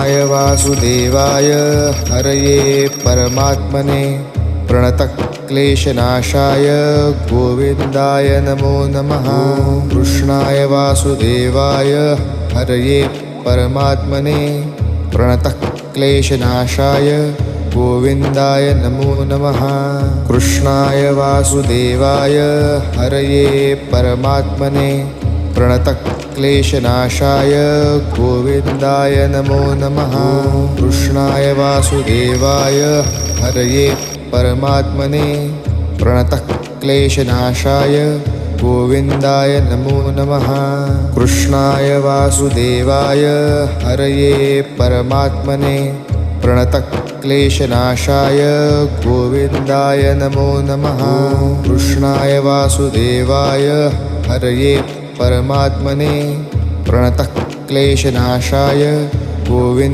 कृष्णाय वासुदेवाय हरये परमात्मने प्रणतक्लेशनाशाय गोविन्दाय नमो नमः। कृष्णाय वासुदेवाय हरये परमात्मने प्रणतक्लेशनाशाय गोविन्दाय नमो नमः। कृष्णाय वासुदेवाय हरये परमात्मने प्रणतक्लेशनाशाय गोविन्दाय नमो नमः। कृष्णाय वासुदेवाय हरये परमात्मने प्रणतक्लेशनाशाय गोविन्दाय नमो नमः। कृष्णाय वासुदेवाय हरये परमात्मने प्रणतक्लेशनाशाय गोविन्दाय नमो नमः। कृष्णाय वासुदेवाय हरये परमात्मने प्रणतक्लेशनाशाय गोविन्दाय